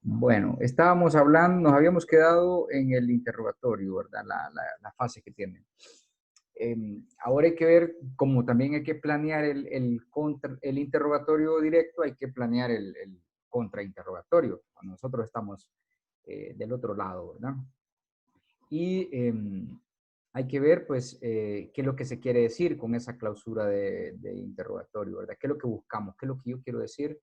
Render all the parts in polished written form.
Bueno, estábamos hablando, nos habíamos quedado en el interrogatorio, ¿verdad? La fase que tiene. Ahora hay que ver, como también hay que planear el interrogatorio directo, hay que planear el contrainterrogatorio, cuando nosotros estamos del otro lado, ¿verdad? Y hay que ver, pues, qué es lo que se quiere decir con esa clausura de interrogatorio, ¿verdad? ¿Qué es lo que buscamos? ¿Qué es lo que yo quiero decir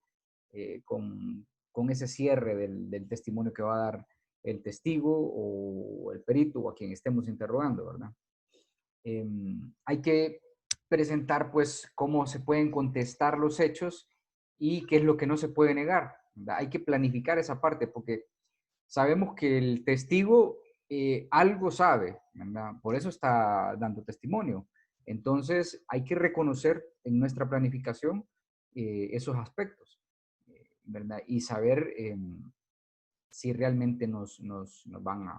con ese cierre del testimonio que va a dar el testigo o el perito o a quien estemos interrogando, ¿verdad? Hay que presentar, pues, cómo se pueden contestar los hechos y qué es lo que no se puede negar, ¿verdad? Hay que planificar esa parte porque sabemos que el testigo algo sabe, ¿verdad? Por eso está dando testimonio. Entonces, hay que reconocer en nuestra planificación esos aspectos, ¿verdad? Y saber si realmente nos van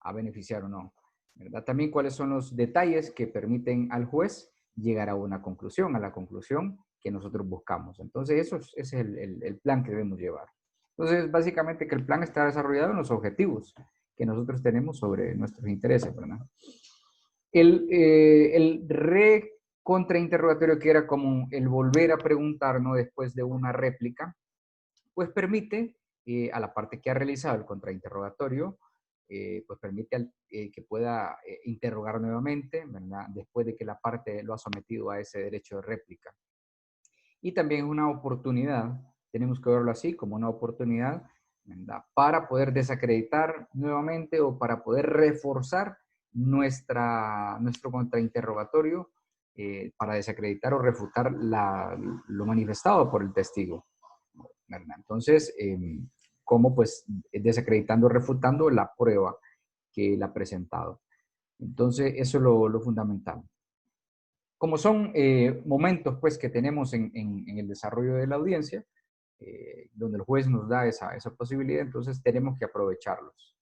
a beneficiar o no, ¿verdad? También cuáles son los detalles que permiten al juez llegar a una conclusión, a la conclusión que nosotros buscamos. Entonces, ese es el plan que debemos llevar. Entonces, básicamente que el plan está desarrollado en los objetivos que nosotros tenemos sobre nuestros intereses, ¿verdad? El contrainterrogatorio, que era como el volver a preguntarnos después de una réplica, pues permite a la parte que ha realizado el contrainterrogatorio, pues permite que pueda interrogar nuevamente, ¿verdad? Después de que la parte lo ha sometido a ese derecho de réplica. Y también es una oportunidad, tenemos que verlo así, como una oportunidad, ¿verdad? Para poder desacreditar nuevamente o para poder reforzar nuestro contrainterrogatorio para desacreditar o refutar lo manifestado por el testigo, ¿verdad? Entonces, ¿cómo? Pues desacreditando, refutando la prueba que él ha presentado. Entonces, eso es lo fundamental. Como son momentos pues que tenemos en el desarrollo de la audiencia, donde el juez nos da esa posibilidad, entonces tenemos que aprovecharlos.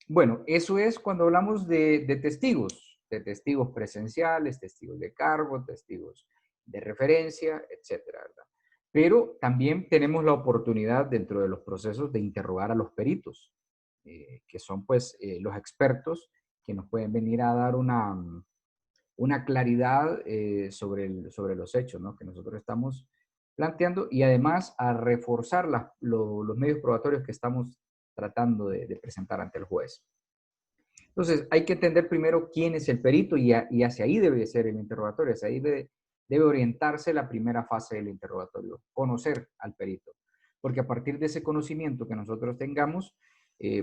Bueno, eso es cuando hablamos de testigos presenciales, testigos de cargo, testigos de referencia, etcétera, ¿verdad? Pero también tenemos la oportunidad dentro de los procesos de interrogar a los peritos, que son pues los expertos que nos pueden venir a dar una claridad sobre los hechos, ¿no? Que nosotros estamos planteando y además a reforzar los medios probatorios que estamos tratando de presentar ante el juez. Entonces, hay que entender primero quién es el perito y hacia ahí debe ser el interrogatorio, hacia ahí debe orientarse la primera fase del interrogatorio, conocer al perito, porque a partir de ese conocimiento que nosotros tengamos,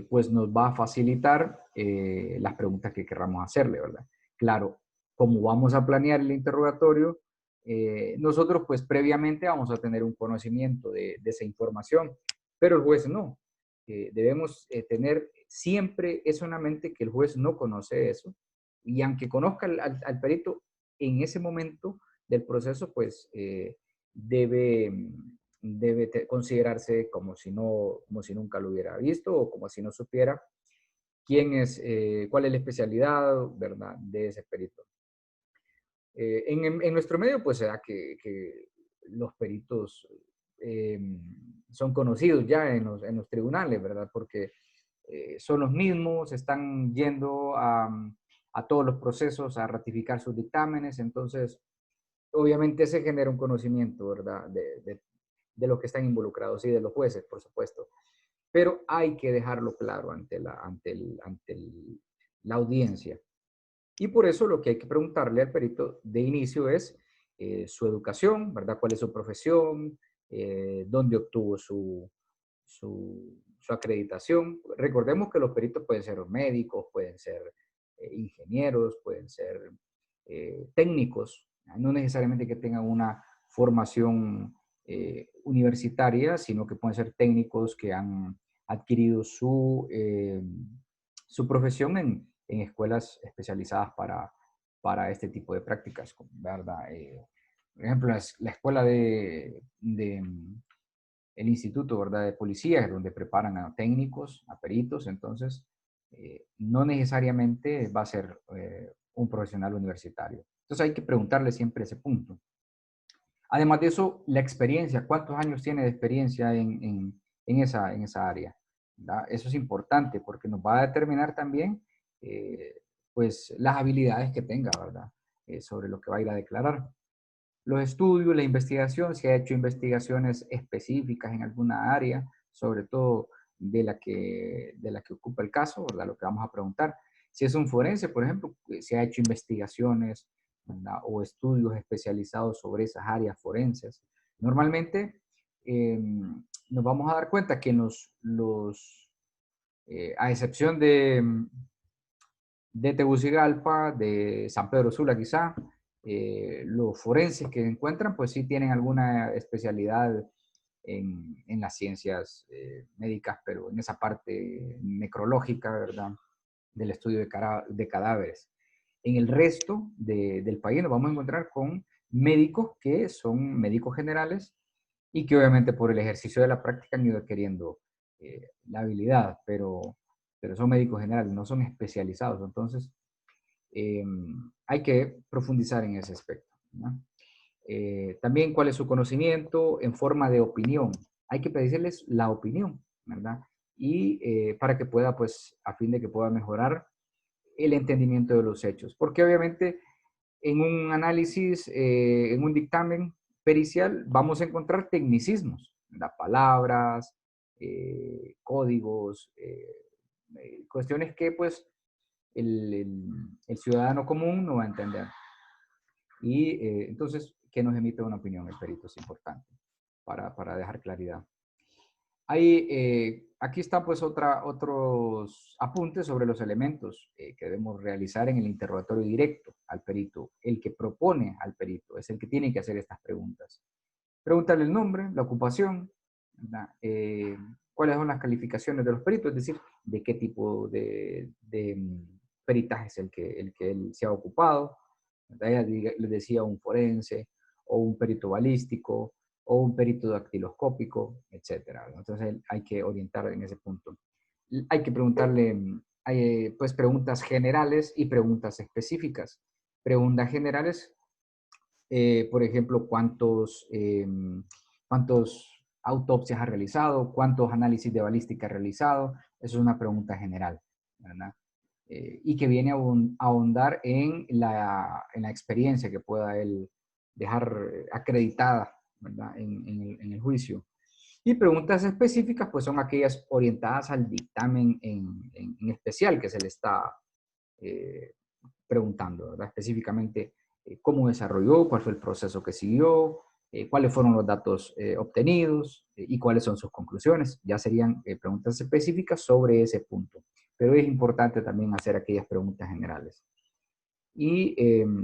pues nos va a facilitar las preguntas que querramos hacerle, ¿verdad? Claro, como vamos a planear el interrogatorio, nosotros pues previamente vamos a tener un conocimiento de esa información, pero el juez no. Debemos tener siempre eso en la mente, que el juez no conoce eso, y aunque conozca al perito en ese momento del proceso, pues debe considerarse como si nunca lo hubiera visto o como si no supiera cuál es la especialidad, ¿verdad?, de ese perito. En nuestro medio, pues se da que los peritos eh, son conocidos ya en los tribunales, ¿verdad? Porque son los mismos, están yendo a todos los procesos a ratificar sus dictámenes, entonces obviamente se genera un conocimiento, ¿verdad? De los que están involucrados y de los jueces, por supuesto. Pero hay que dejarlo claro ante la audiencia. Y por eso lo que hay que preguntarle al perito de inicio es su educación, ¿verdad? ¿Cuál es su profesión? ¿Dónde obtuvo su acreditación? Recordemos que los peritos pueden ser médicos, pueden ser ingenieros, pueden ser técnicos, no necesariamente que tengan una formación universitaria, sino que pueden ser técnicos que han adquirido su profesión en escuelas especializadas para este tipo de prácticas, ¿verdad? Por ejemplo, la escuela el instituto, ¿verdad?, de policía, donde preparan a técnicos, a peritos, entonces no necesariamente va a ser un profesional universitario. Entonces hay que preguntarle siempre ese punto. Además de eso, la experiencia, ¿cuántos años tiene de experiencia en esa área, ¿verdad? Eso es importante porque nos va a determinar también, pues, las habilidades que tenga, ¿verdad? Sobre lo que va a ir a declarar. Los estudios, la investigación, si ha hecho investigaciones específicas en alguna área, sobre todo de la que ocupa el caso, ¿verdad? Lo que vamos a preguntar. Si es un forense, por ejemplo, si ha hecho investigaciones, ¿verdad? O estudios especializados sobre esas áreas forenses. Normalmente nos vamos a dar cuenta que en a excepción de Tegucigalpa, de San Pedro Sula quizá, los forenses que encuentran, pues sí tienen alguna especialidad en las ciencias médicas, pero en esa parte necrológica, ¿verdad? Del estudio de cadáveres. En el resto del país nos vamos a encontrar con médicos que son médicos generales y que obviamente por el ejercicio de la práctica han ido adquiriendo la habilidad, pero son médicos generales, no son especializados. Entonces, eh, hay que profundizar en ese aspecto, ¿no? También cuál es su conocimiento en forma de opinión. Hay que pedirles la opinión, ¿verdad? Y para que pueda, pues, a fin de que pueda mejorar el entendimiento de los hechos. Porque obviamente en un análisis, en un dictamen pericial, vamos a encontrar tecnicismos, ¿verdad? Palabras, códigos, cuestiones que pues el ciudadano común no va a entender. Y entonces, que nos emite una opinión el perito es importante para dejar claridad. Aquí están pues otros apuntes sobre los elementos que debemos realizar en el interrogatorio directo al perito. El que propone al perito es el que tiene que hacer estas preguntas. Preguntarle el nombre, la ocupación, cuáles son las calificaciones de los peritos, es decir, de qué tipo de peritaje es el que él se ha ocupado. Ya les decía un forense, o un perito balístico, o un perito dactiloscópico, etcétera. Entonces hay que orientar en ese punto. Hay que preguntarle, pues, preguntas generales y preguntas específicas. Preguntas generales, por ejemplo, cuántos autopsias ha realizado, cuántos análisis de balística ha realizado. Eso es una pregunta general, ¿verdad? Y que viene a ahondar en la experiencia que pueda él dejar acreditada, ¿verdad? En el juicio. Y preguntas específicas, pues son aquellas orientadas al dictamen en especial que se le está eh, preguntando, ¿verdad? Específicamente cómo desarrolló, cuál fue el proceso que siguió, cuáles fueron los datos obtenidos y cuáles son sus conclusiones. Ya serían preguntas específicas sobre ese punto. Pero es importante también hacer aquellas preguntas generales. Y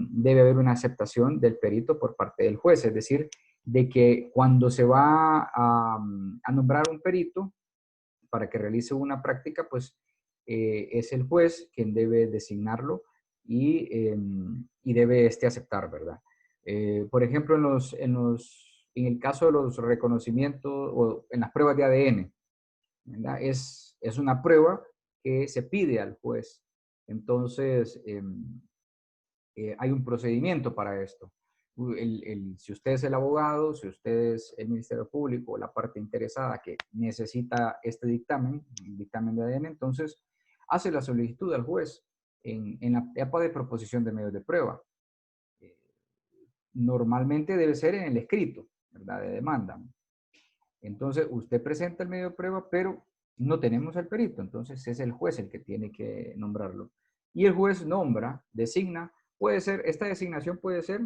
debe haber una aceptación del perito por parte del juez, es decir, de que cuando se va a nombrar un perito para que realice una práctica, pues es el juez quien debe designarlo y debe aceptar, ¿verdad? Por ejemplo, en el caso de los reconocimientos o en las pruebas de ADN, ¿verdad? Es una prueba que se pide al juez. Entonces, hay un procedimiento para esto. Si usted es el abogado, si usted es el Ministerio Público o la parte interesada que necesita este dictamen, el dictamen de ADN, entonces hace la solicitud al juez en la etapa de proposición de medios de prueba. Eh, Normalmente debe ser en el escrito, ¿verdad? De demanda. Entonces usted presenta el medio de prueba, pero no tenemos al perito, entonces es el juez el que tiene que nombrarlo. Y el juez nombra, designa, esta designación puede ser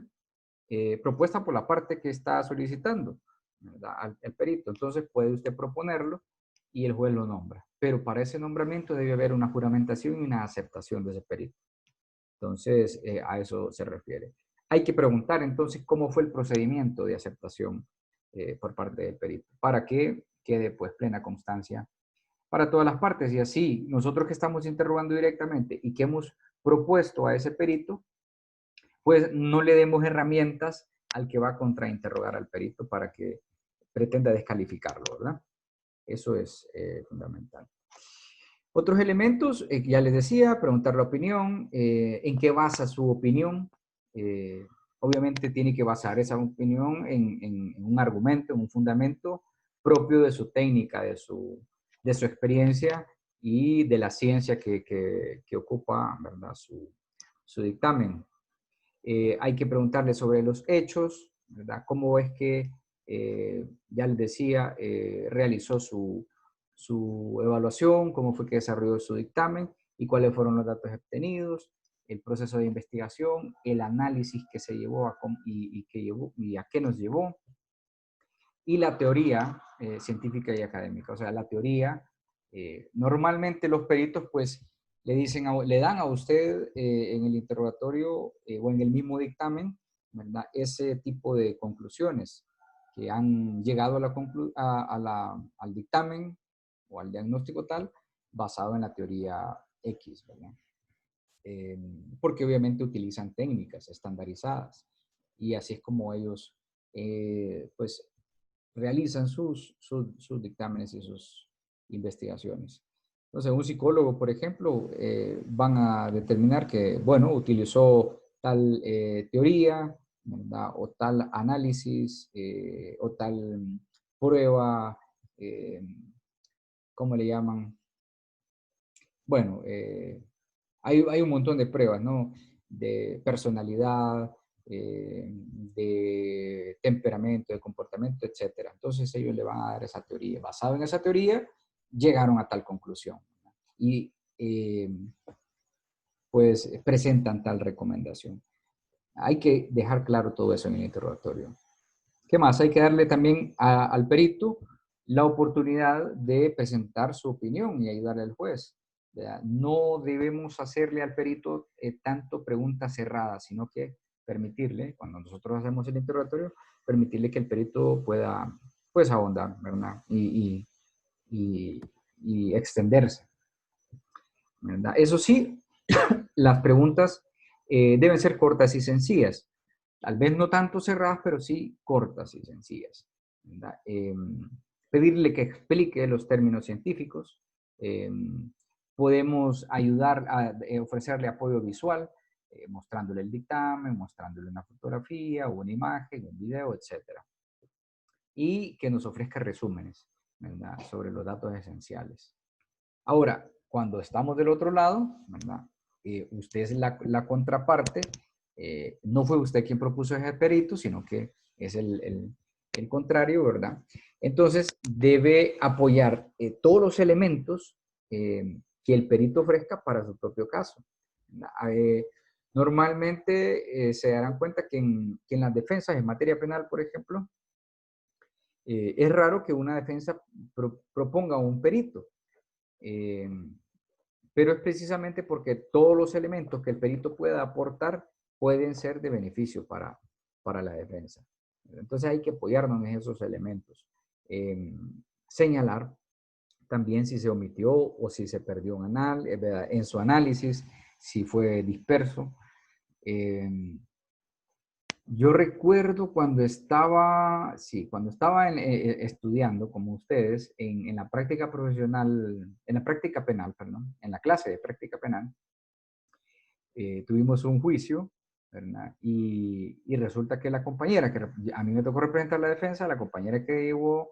propuesta por la parte que está solicitando, ¿verdad? Al perito. Entonces puede usted proponerlo y el juez lo nombra. Pero para ese nombramiento debe haber una juramentación y una aceptación de ese perito. Entonces, a eso se refiere. Hay que preguntar entonces cómo fue el procedimiento de aceptación por parte del perito, para que quede pues plena constancia para todas las partes. Y así, nosotros que estamos interrogando directamente y que hemos propuesto a ese perito, pues no le demos herramientas al que va a contrainterrogar al perito para que pretenda descalificarlo, ¿verdad? Eso es fundamental. Otros elementos, ya les decía, preguntar la opinión, en qué basa su opinión. Eh, Obviamente tiene que basar esa opinión en un argumento, en un fundamento propio de su técnica, de su experiencia y de la ciencia que ocupa, ¿verdad? Su dictamen. Hay que preguntarle sobre los hechos, ¿verdad? Cómo es que, ya les decía, realizó su evaluación, cómo fue que desarrolló su dictamen y cuáles fueron los datos obtenidos, el proceso de investigación, el análisis que se llevó y a qué nos llevó, y la teoría científica y académica. O sea, la teoría, normalmente los peritos pues le dan a usted en el interrogatorio o en el mismo dictamen, ¿verdad? Ese tipo de conclusiones que han llegado al dictamen o al diagnóstico tal basado en la teoría X, ¿verdad? Eh, Porque obviamente utilizan técnicas estandarizadas y así es como ellos pues realizan sus dictámenes y sus investigaciones. Entonces, un psicólogo, por ejemplo, van a determinar que, bueno, utilizó tal teoría, ¿verdad? O tal análisis, o tal prueba, eh, ¿cómo le llaman? Bueno, hay un montón de pruebas, ¿no? De personalidad, de temperamento, de comportamiento, etcétera. Entonces ellos le van a dar esa teoría. Basado en esa teoría, llegaron a tal conclusión. Y pues presentan tal recomendación. Hay que dejar claro todo eso en el interrogatorio. ¿Qué más? Hay que darle también al perito la oportunidad de presentar su opinión y ayudarle al juez. ¿Verdad? No debemos hacerle al perito tanto preguntas cerradas, sino que permitirle, cuando nosotros hacemos el interrogatorio, permitirle que el perito pueda, pues, ahondar, ¿verdad? Y, y extenderse, ¿verdad? Eso sí, las preguntas deben ser cortas y sencillas. Tal vez no tanto cerradas, pero sí cortas y sencillas. Pedirle que explique los términos científicos. Eh, Podemos ayudar a ofrecerle apoyo visual, mostrándole el dictamen, mostrándole una fotografía, o una imagen, un video, etcétera. Y que nos ofrezca resúmenes, ¿verdad? Sobre los datos esenciales. Ahora, cuando estamos del otro lado, ¿verdad? Usted es la contraparte, no fue usted quien propuso ese perito, sino que es el contrario, ¿verdad? Entonces, debe apoyar todos los elementos que el perito ofrezca para su propio caso. Normalmente se darán cuenta que en las defensas en materia penal, por ejemplo, es raro que una defensa proponga un perito. Eh, pero es precisamente porque todos los elementos que el perito pueda aportar pueden ser de beneficio para la defensa. Entonces hay que apoyarnos en esos elementos. Señalar también si se omitió o si se perdió en su análisis, si fue disperso. Eh, yo recuerdo cuando estaba estudiando como ustedes en la práctica profesional, en la práctica penal, perdón, en la clase de práctica penal, tuvimos un juicio, ¿verdad? Y resulta que la compañera, que a mí me tocó representar la defensa, la compañera que llevó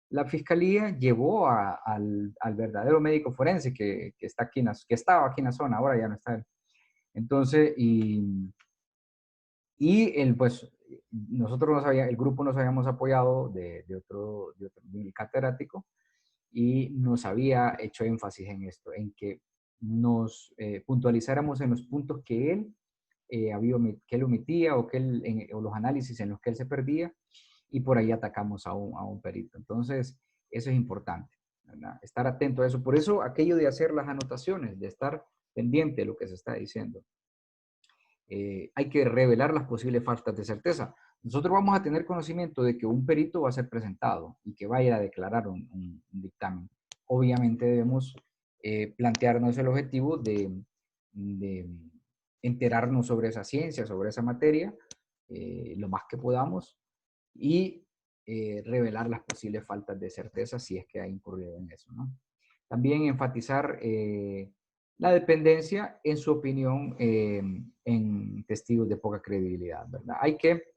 la fiscalía, llevó al verdadero médico forense que estaba aquí en la zona, ahora ya no está él. Entonces, pues, el grupo nos habíamos apoyado de un catedrático y nos había hecho énfasis en esto, en que nos puntualizáramos en los puntos que él, que él omitía o los análisis en los que él se perdía y por ahí atacamos a un perito. Entonces, eso es importante, ¿verdad? Estar atento a eso. Por eso, aquello de hacer las anotaciones, de estar pendiente de lo que se está diciendo. Hay que revelar las posibles faltas de certeza. Nosotros vamos a tener conocimiento de que un perito va a ser presentado y que va a ir a declarar un dictamen. Obviamente debemos plantearnos el objetivo de enterarnos sobre esa ciencia, sobre esa materia, lo más que podamos y revelar las posibles faltas de certeza si es que ha incurrido en eso, ¿no? También enfatizar la dependencia, en su opinión, en testigos de poca credibilidad, ¿verdad? Hay que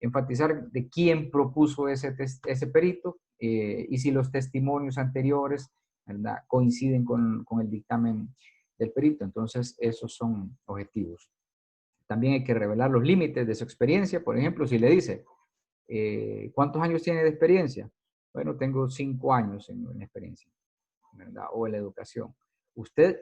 enfatizar de quién propuso ese perito y si los testimonios anteriores, ¿verdad?, coinciden con el dictamen del perito. Entonces, esos son objetivos. También hay que revelar los límites de su experiencia. Por ejemplo, si le dice, ¿cuántos años tiene de experiencia? Bueno, tengo 5 años en experiencia, ¿verdad? O en la educación. Usted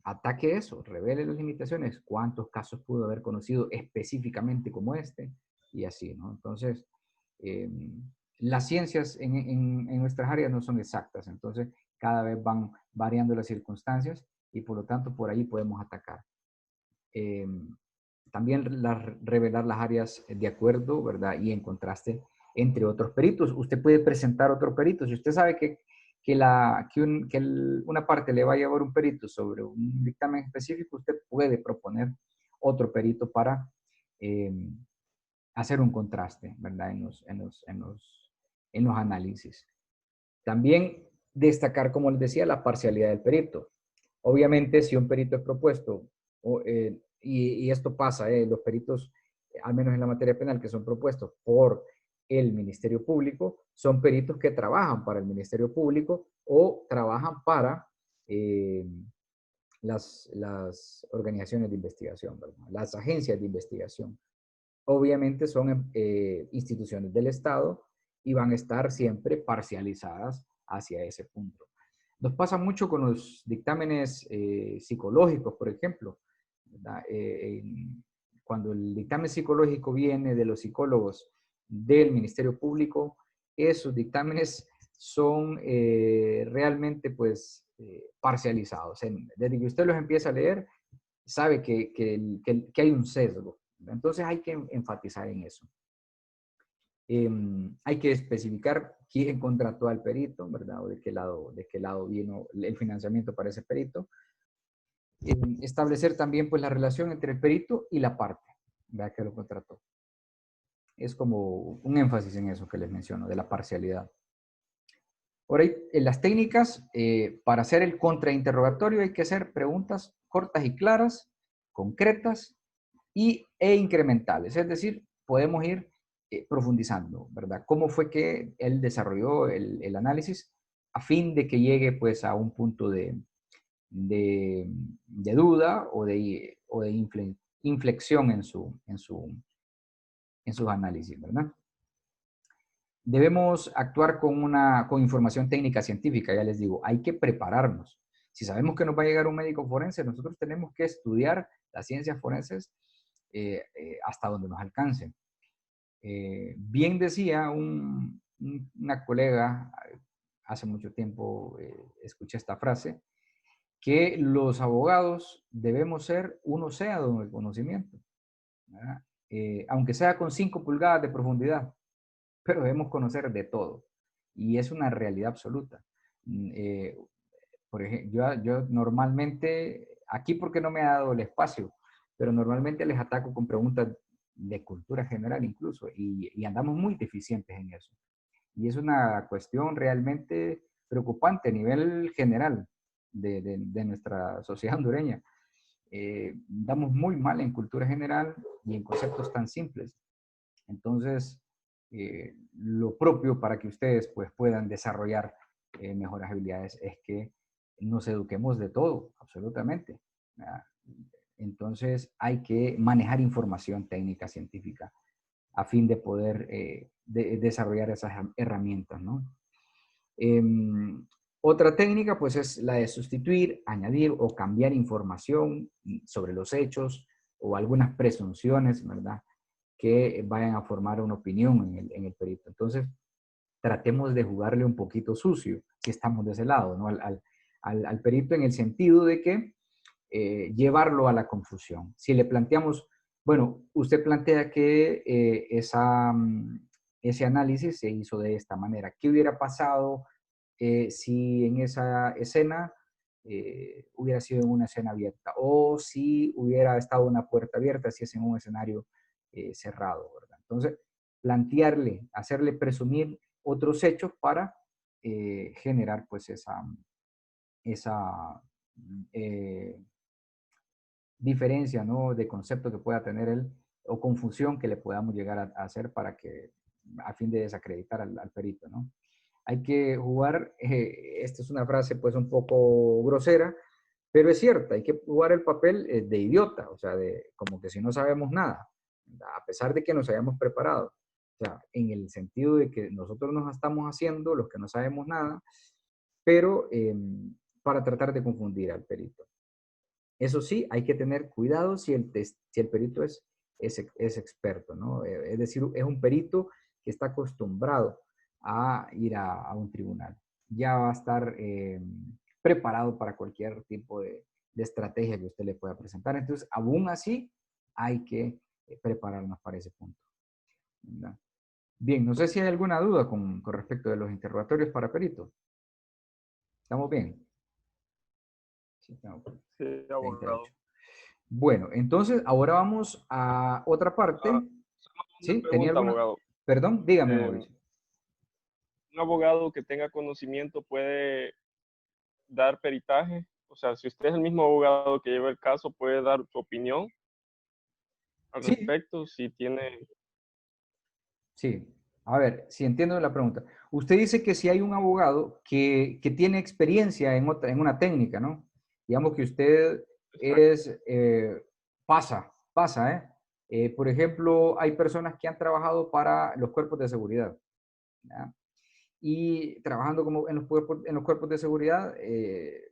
ataque eso, revele las limitaciones, cuántos casos pudo haber conocido específicamente como este, y así, ¿no? Entonces, eh, las ciencias en nuestras áreas no son exactas, entonces cada vez van variando las circunstancias y por lo tanto por ahí podemos atacar. Eh, también revelar las áreas de acuerdo, ¿verdad? Y en contraste entre otros peritos. Usted puede presentar otros peritos. Si usted sabe una parte le va a llevar un perito sobre un dictamen específico, usted puede proponer otro perito para eh, hacer un contraste, ¿verdad? En los análisis. También destacar, como les decía, la parcialidad del perito. Obviamente, si un perito es propuesto, y esto pasa, los peritos, al menos en la materia penal, que son propuestos por el Ministerio Público, son peritos que trabajan para el Ministerio Público o trabajan para eh, las organizaciones de investigación, ¿verdad?, las agencias de investigación. Obviamente son instituciones del Estado y van a estar siempre parcializadas hacia ese punto. Nos pasa mucho con los dictámenes psicológicos, por ejemplo, ¿verdad? Cuando el dictamen psicológico viene de los psicólogos del Ministerio Público, esos dictámenes son realmente pues parcializados. Desde que usted los empieza a leer, sabe que hay un sesgo. Entonces hay que enfatizar en eso. Hay que especificar quién contrató al perito, ¿verdad? O de qué lado vino el financiamiento para ese perito. Establecer también pues la relación entre el perito y la parte, ¿verdad?, que lo contrató. Es como un énfasis en eso que les menciono, de la parcialidad. Por ahí, en las técnicas, para hacer el contrainterrogatorio hay que hacer preguntas cortas y claras, concretas e incrementales. Es decir, podemos ir profundizando, ¿verdad? ¿Cómo fue que él desarrolló el análisis a fin de que llegue pues a un punto de duda o de inflexión en sus análisis, ¿verdad? Debemos actuar con información técnica científica, ya les digo, hay que prepararnos. Si sabemos que nos va a llegar un médico forense, nosotros tenemos que estudiar las ciencias forenses hasta donde nos alcancen. Bien decía una colega, hace mucho tiempo escuché esta frase, que los abogados debemos ser un océano del conocimiento, ¿verdad? Aunque sea con 5 pulgadas de profundidad, pero debemos conocer de todo. Y es una realidad absoluta. Por ejemplo, yo normalmente, aquí porque no me ha dado el espacio, pero normalmente les ataco con preguntas de cultura general incluso, y andamos muy deficientes en eso. Y es una cuestión realmente preocupante a nivel general de nuestra sociedad hondureña. Damos muy mal en cultura general y en conceptos tan simples. Entonces, lo propio para que ustedes pues, puedan desarrollar mejores habilidades es que nos eduquemos de todo, absolutamente. ¿Verdad? Entonces, hay que manejar información técnica científica a fin de poder desarrollar esas herramientas, ¿no? Otra técnica, pues, es la de sustituir, añadir o cambiar información sobre los hechos o algunas presunciones, ¿verdad?, que vayan a formar una opinión en el perito. Entonces, tratemos de jugarle un poquito sucio, si estamos de ese lado, ¿no? Al perito en el sentido de que llevarlo a la confusión. Si le planteamos, bueno, usted plantea que ese análisis se hizo de esta manera. ¿Qué hubiera pasado si en esa escena hubiera sido en una escena abierta? O si hubiera estado una puerta abierta, si es en un escenario cerrado, ¿verdad? Entonces, plantearle, hacerle presumir otros hechos para generar pues esa eh, diferencia, ¿no?, de concepto que pueda tener él o confusión que le podamos llegar a hacer para que, a fin de desacreditar al perito, ¿no? Hay que jugar, esta es una frase pues un poco grosera, pero es cierta, hay que jugar el papel de idiota, o sea, de como que si no sabemos nada, a pesar de que nos hayamos preparado. O sea, en el sentido de que nosotros nos estamos haciendo los que no sabemos nada, pero para tratar de confundir al perito. Eso sí, hay que tener cuidado si el perito es experto, ¿no? Es decir, es un perito que está acostumbrado a ir a un tribunal. Ya va a estar preparado para cualquier tipo de estrategia que usted le pueda presentar. Entonces, aún así, hay que prepararnos para ese punto, ¿verdad? Bien, no sé si hay alguna duda con respecto de los interrogatorios para peritos. ¿Estamos bien? Sí, estamos bien. Sí, 38. abogado. Bueno, entonces ahora vamos a otra Ah, parte. solo una ¿Sí? ¿Tenía pregunta, alguna? abogado. Perdón, dígame, Eh, Mauricio. ¿Un abogado que tenga conocimiento puede dar peritaje? O sea, si usted es el mismo abogado que lleva el caso, puede dar su opinión al Sí, respecto, si tiene... sí. A ver, si entiendo la pregunta. Usted dice que si hay un abogado que tiene experiencia en una técnica, ¿no? Digamos que usted Exacto. es, pasa, ¿eh? Por ejemplo, hay personas que han trabajado para los cuerpos de seguridad, ¿ya? Y trabajando como en los cuerpos de seguridad,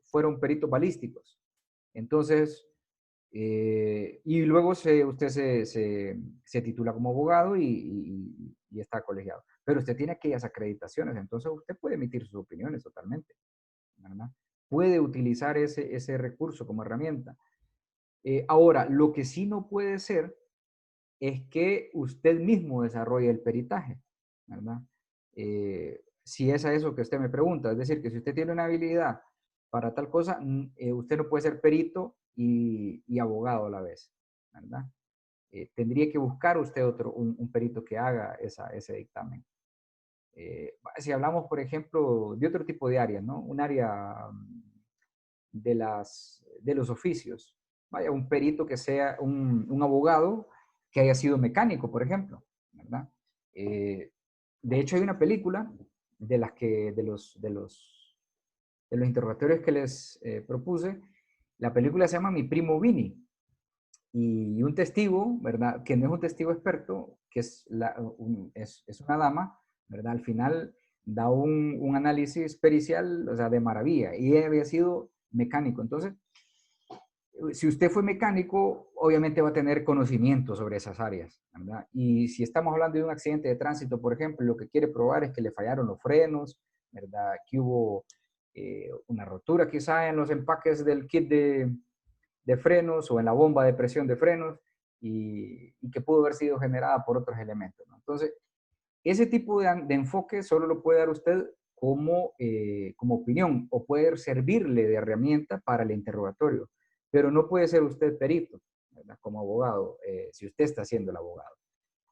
fueron peritos balísticos. Entonces, y luego usted se titula como abogado y está colegiado. Pero usted tiene aquellas acreditaciones, entonces usted puede emitir sus opiniones totalmente, ¿verdad? Puede utilizar ese recurso como herramienta. Ahora, lo que sí no puede ser es que usted mismo desarrolle el peritaje, ¿verdad? Si es a eso que usted me pregunta, es decir, que si usted tiene una habilidad para tal cosa, usted no puede ser perito y abogado a la vez, ¿verdad? Tendría que buscar usted un perito que haga ese dictamen. Si hablamos, por ejemplo, de otro tipo de áreas, ¿no? Un área de los oficios. Vaya, un perito que sea un abogado que haya sido mecánico, por ejemplo, ¿verdad? Eh, de hecho, hay una película de los interrogatorios que les propuse. La película se llama Mi primo Vini. Y un testigo, ¿verdad? Que no es un testigo experto, que es una dama, ¿verdad? Al final da un análisis pericial, o sea, de maravilla. Y ella había sido mecánico. Entonces, si usted fue mecánico, obviamente va a tener conocimiento sobre esas áreas, ¿verdad? Y si estamos hablando de un accidente de tránsito, por ejemplo, lo que quiere probar es que le fallaron los frenos, ¿verdad? Que hubo una rotura quizá en los empaques del kit de frenos o en la bomba de presión de frenos y que pudo haber sido generada por otros elementos, ¿no? Entonces, ese tipo de enfoque solo lo puede dar usted como opinión o puede servirle de herramienta para el interrogatorio, pero no puede ser usted perito, ¿verdad? Como abogado, si usted está siendo el abogado.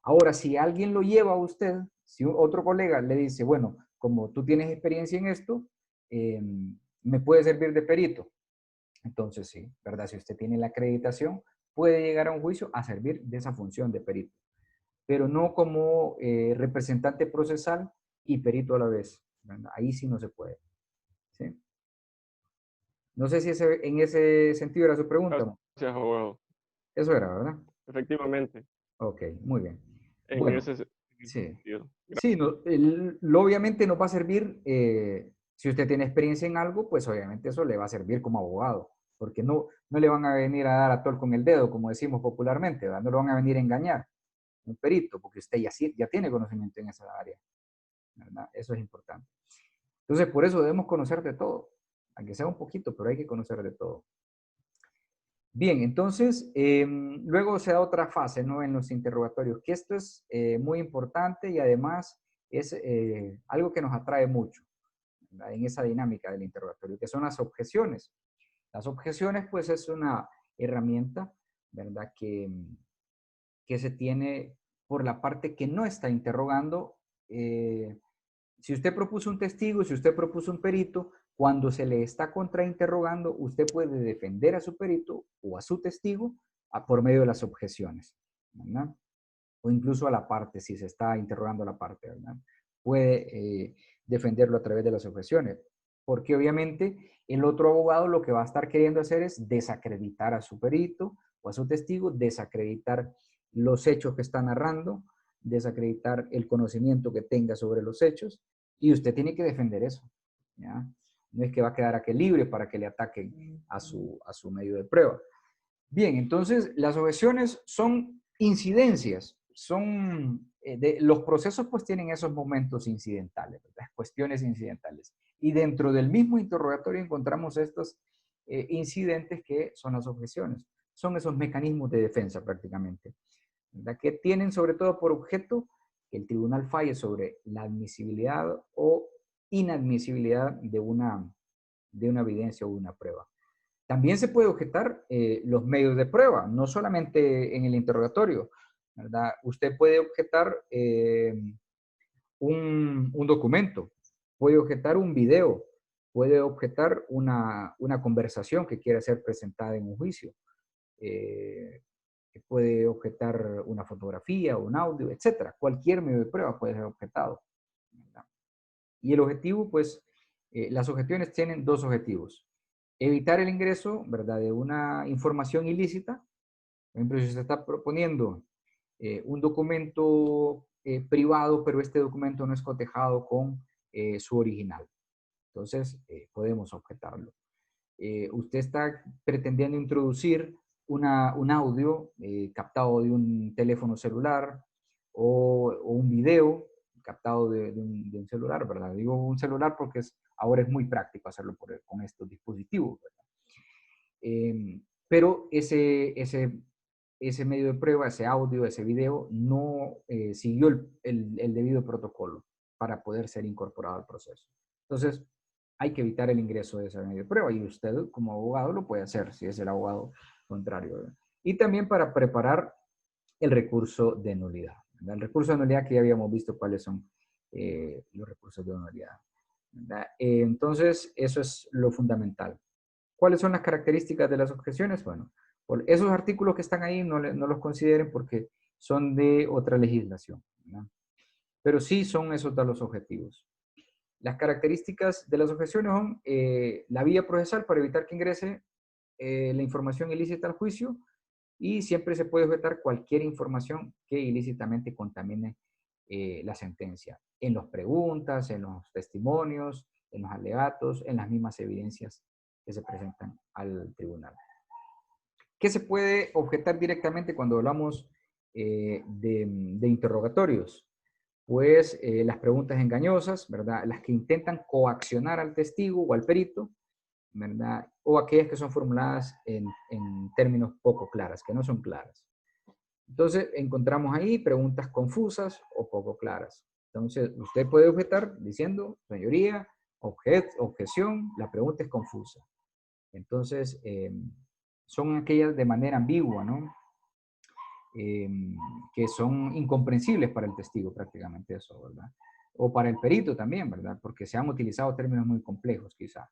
Ahora, si alguien lo lleva a usted, si otro colega le dice, bueno, como tú tienes experiencia en esto, eh, me puede servir de perito. Entonces, sí, ¿verdad? Si usted tiene la acreditación, puede llegar a un juicio a servir de esa función de perito, pero no como representante procesal y perito a la vez, ¿verdad? Ahí sí no se puede, ¿sí? No sé si en ese sentido era su pregunta. Gracias, abogado. Eso era, ¿verdad? Efectivamente, Ok, muy bien. en Bueno, ese, en ese sí. sentido. Sí, obviamente nos va a servir, si usted tiene experiencia en algo, pues obviamente eso le va a servir como abogado, porque no le van a venir a dar a tol con el dedo, como decimos popularmente, ¿verdad? No lo van a venir a engañar, un perito, porque usted ya tiene conocimiento en esa área, ¿verdad? Eso es importante. Entonces, por eso debemos conocer de todo, aunque sea un poquito, pero hay que conocer de todo. Bien, entonces, luego se da otra fase, ¿no? En los interrogatorios, que esto es muy importante y además es algo que nos atrae mucho, ¿verdad? En esa dinámica del interrogatorio, que son las objeciones. Las objeciones, pues, es una herramienta, ¿verdad? Que se tiene por la parte que no está interrogando. Si usted propuso un testigo, si usted propuso un perito, cuando se le está contrainterrogando, usted puede defender a su perito o a su testigo por medio de las objeciones. ¿verdad? O incluso a la parte, si se está interrogando a la parte, ¿verdad? Puede defenderlo a través de las objeciones, porque obviamente el otro abogado lo que va a estar queriendo hacer es desacreditar a su perito o a su testigo, desacreditar los hechos que está narrando, desacreditar el conocimiento que tenga sobre los hechos, y usted tiene que defender eso, ¿ya? No es que va a quedar aquel libre para que le ataquen a su medio de prueba. Bien, entonces las objeciones son incidencias, los procesos pues tienen esos momentos incidentales, las cuestiones incidentales. Y dentro del mismo interrogatorio encontramos estos incidentes que son las objeciones. Son esos mecanismos de defensa prácticamente, ¿verdad? Que tienen sobre todo por objeto que el tribunal falle sobre la admisibilidad o inadmisibilidad de una evidencia o una prueba. También se puede objetar los medios de prueba, no solamente en el interrogatorio, ¿verdad? Usted puede objetar un documento, puede objetar un video, puede objetar una conversación que quiera ser presentada en un juicio, eh, puede objetar una fotografía, un audio, etcétera. Cualquier medio de prueba puede ser objetado, ¿verdad? Y el objetivo, pues, las objeciones tienen dos objetivos. Evitar el ingreso, ¿verdad?, de una información ilícita. Por ejemplo, si se está proponiendo un documento privado, pero este documento no es cotejado con su original. Entonces, podemos objetarlo. Usted está pretendiendo introducir un audio captado de un teléfono celular o un video captado de un celular, ¿verdad? Digo un celular porque ahora es muy práctico hacerlo con estos dispositivos, ¿verdad? Pero ese medio de prueba, ese audio, ese video, no siguió el debido protocolo para poder ser incorporado al proceso. Entonces, hay que evitar el ingreso de ese medio de prueba y usted como abogado lo puede hacer si es el abogado contrario, ¿verdad? Y también para preparar el recurso de nulidad, ¿verdad? El recurso de nulidad que ya habíamos visto cuáles son los recursos de nulidad, ¿verdad? Entonces, eso es lo fundamental. ¿Cuáles son las características de las objeciones? Bueno, por esos artículos que están ahí no los consideren porque son de otra legislación, ¿verdad? Pero sí son esos de los objetivos. Las características de las objeciones son la vía procesal para evitar que ingrese la información ilícita al juicio y siempre se puede objetar cualquier información que ilícitamente contamine la sentencia, en las preguntas, en los testimonios, en los alegatos, en las mismas evidencias que se presentan al tribunal. ¿Qué se puede objetar directamente cuando hablamos de interrogatorios? Pues las preguntas engañosas, ¿verdad? Las que intentan coaccionar al testigo o al perito, ¿verdad? O aquellas que son formuladas en términos poco claras, que no son claras. Entonces, encontramos ahí preguntas confusas o poco claras. Entonces, usted puede objetar diciendo, señoría, objeción, la pregunta es confusa. Entonces, son aquellas de manera ambigua, ¿no? Que son incomprensibles para el testigo prácticamente eso, ¿verdad? O para el perito también, ¿verdad? Porque se han utilizado términos muy complejos quizá.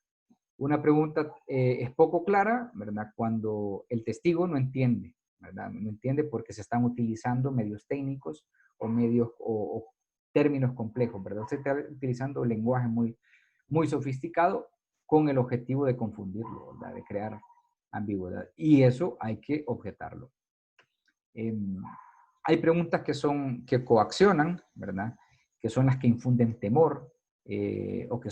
Una pregunta es poco clara, ¿verdad? Cuando el testigo no entiende, ¿verdad? No entiende porque se están utilizando medios técnicos o medios o términos complejos, ¿verdad? Se está utilizando lenguaje muy sofisticado con el objetivo de confundirlo, ¿verdad? De crear ambigüedad. Y eso hay que objetarlo. Hay preguntas que coaccionan, ¿verdad? Que son las que infunden temor o que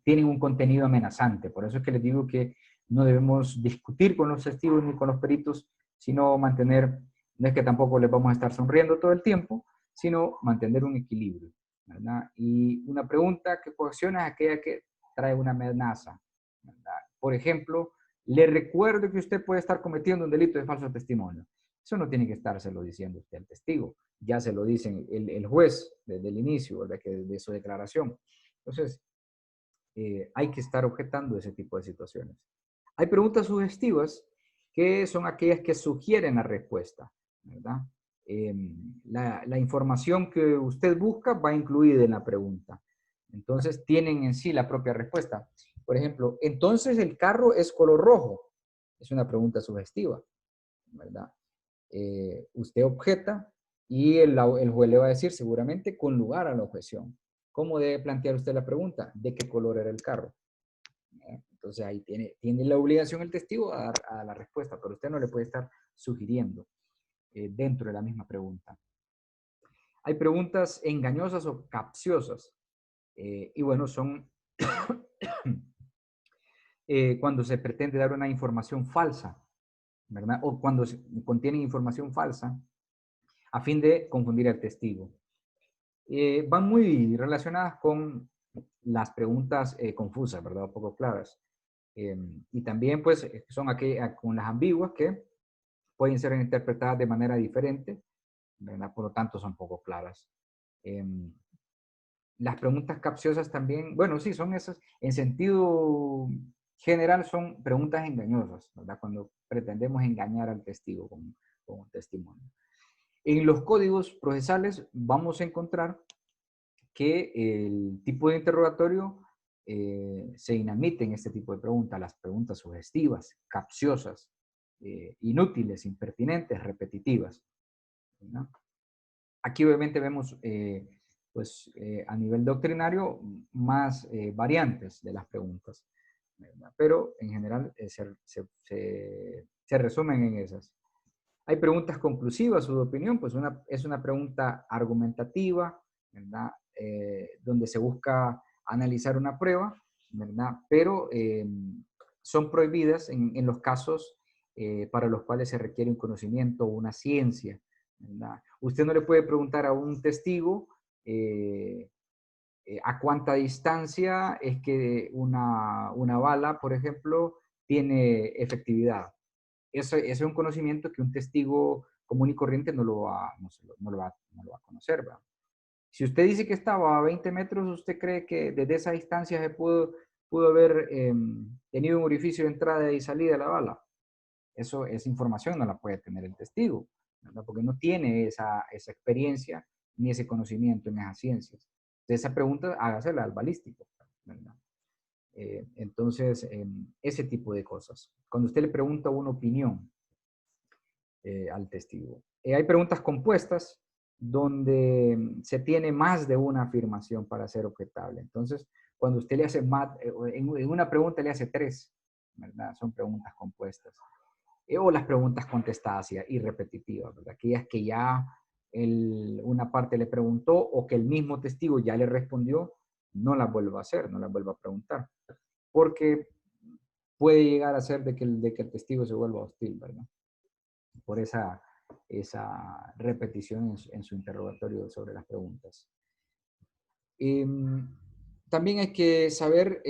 tienen un contenido amenazante. Por eso es que les digo que no debemos discutir con los testigos ni con los peritos, sino mantener, no es que tampoco les vamos a estar sonriendo todo el tiempo, sino mantener un equilibrio, ¿verdad? Y una pregunta que coacciona es aquella que trae una amenaza, ¿verdad? Por ejemplo, le recuerdo que usted puede estar cometiendo un delito de falso testimonio. Eso no tiene que estárselo diciendo usted al testigo. Ya se lo dice el juez desde el inicio de su declaración. Entonces, hay que estar objetando ese tipo de situaciones. Hay preguntas sugestivas que son aquellas que sugieren la respuesta, ¿verdad? La información que usted busca va incluida en la pregunta. Entonces, tienen en sí la propia respuesta. Por ejemplo, entonces el carro es color rojo. Es una pregunta sugestiva, ¿verdad? usted objeta y el juez le va a decir seguramente con lugar a la objeción. ¿Cómo debe plantear usted la pregunta? ¿De qué color era el carro? Entonces ahí tiene la obligación el testigo a dar a la respuesta, pero usted no le puede estar sugiriendo dentro de la misma pregunta. Hay preguntas engañosas o capciosas. Y bueno, son cuando se pretende dar una información falsa, ¿verdad? O cuando contienen información falsa a fin de confundir al testigo. Van muy relacionadas con las preguntas confusas, ¿verdad? O poco claras. Y también, pues, son con las ambiguas que pueden ser interpretadas de manera diferente, ¿verdad? Por lo tanto, son poco claras. Las preguntas capciosas también, bueno, sí, son esas, en sentido general son preguntas engañosas, ¿verdad? Cuando pretendemos engañar al testigo con un testimonio. En los códigos procesales vamos a encontrar que el tipo de interrogatorio se inadmiten este tipo de preguntas, las preguntas sugestivas, capciosas, inútiles, impertinentes, repetitivas, ¿no? Aquí obviamente vemos a nivel doctrinario más variantes de las preguntas, ¿verdad? Pero en general se resumen en esas. Hay preguntas conclusivas o de opinión, pues es una pregunta argumentativa, ¿verdad? Donde se busca analizar una prueba, ¿verdad? Pero son prohibidas en los casos para los cuales se requiere un conocimiento o una ciencia, ¿verdad? Usted no le puede preguntar a un testigo a cuánta distancia es que una bala, por ejemplo, tiene efectividad. Eso es un conocimiento que un testigo común y corriente no lo va a conocer, ¿verdad? Si usted dice que estaba a 20 metros, ¿usted cree que desde esa distancia se pudo haber tenido un orificio de entrada y salida de la bala? Esa información no la puede tener el testigo, ¿verdad? Porque no tiene esa experiencia ni ese conocimiento en esas ciencias. Entonces, esa pregunta hágasela al balístico, ¿verdad? Entonces, ese tipo de cosas. Cuando usted le pregunta una opinión al testigo. Hay preguntas compuestas donde se tiene más de una afirmación para ser objetable. Entonces, cuando usted le hace más, en una pregunta le hace tres, ¿verdad? Son preguntas compuestas. O las preguntas contestadas y repetitivas, ¿verdad? Aquellas que ya una parte le preguntó o que el mismo testigo ya le respondió, no las vuelva a hacer, no las vuelva a preguntar. Porque puede llegar a ser de que el testigo se vuelva hostil, ¿verdad? Por esa repetición en su interrogatorio sobre las preguntas. También hay que saber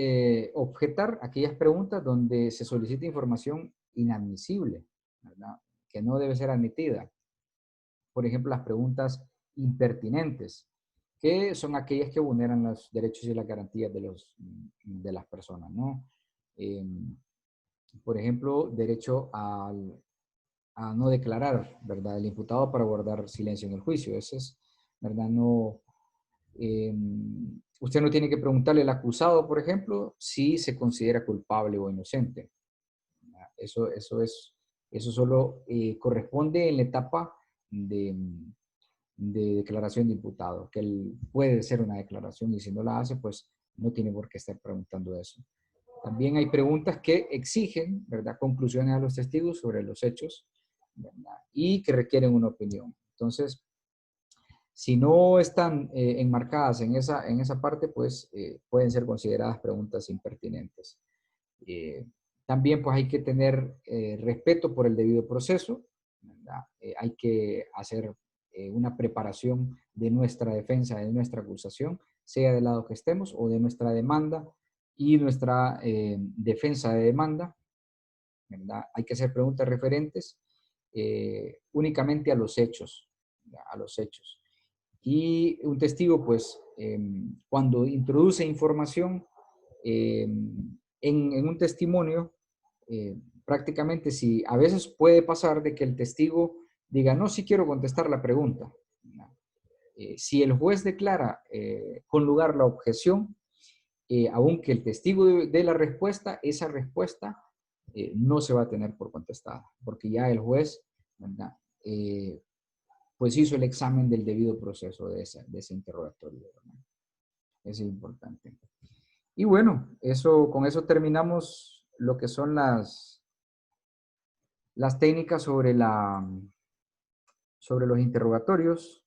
objetar aquellas preguntas donde se solicita información inadmisible, ¿verdad? Que no debe ser admitida. Por ejemplo, las preguntas impertinentes, que son aquellas que vulneran los derechos y las garantías de las personas, ¿no? Por ejemplo, derecho a no declarar, ¿verdad? El imputado para guardar silencio en el juicio. Eso es, ¿verdad? No, usted no tiene que preguntarle al acusado, por ejemplo, si se considera culpable o inocente. Eso solo corresponde en la etapa de declaración de imputado, que él puede ser una declaración y si no la hace, pues no tiene por qué estar preguntando eso. También hay preguntas que exigen, ¿verdad?, conclusiones a los testigos sobre los hechos, ¿verdad?, y que requieren una opinión. Entonces, si no están enmarcadas en esa parte, pues pueden ser consideradas preguntas impertinentes. También pues hay que tener respeto por el debido proceso, ¿verdad? Hay que hacer una preparación de nuestra defensa, de nuestra acusación, sea del lado que estemos o de nuestra demanda y nuestra defensa de demanda, ¿verdad? Hay que hacer preguntas referentes únicamente a los hechos, ¿verdad? A los hechos. Y un testigo, pues, cuando introduce información en un testimonio, prácticamente si a veces puede pasar de que el testigo diga, no, sí quiero contestar la pregunta. Si el juez declara con lugar la objeción, aunque el testigo dé la respuesta, esa respuesta no se va a tener por contestada, porque ya el juez, ¿verdad?, pues hizo el examen del debido proceso de ese interrogatorio, ¿verdad? Eso es importante. Y bueno, con eso terminamos lo que son las técnicas sobre los interrogatorios.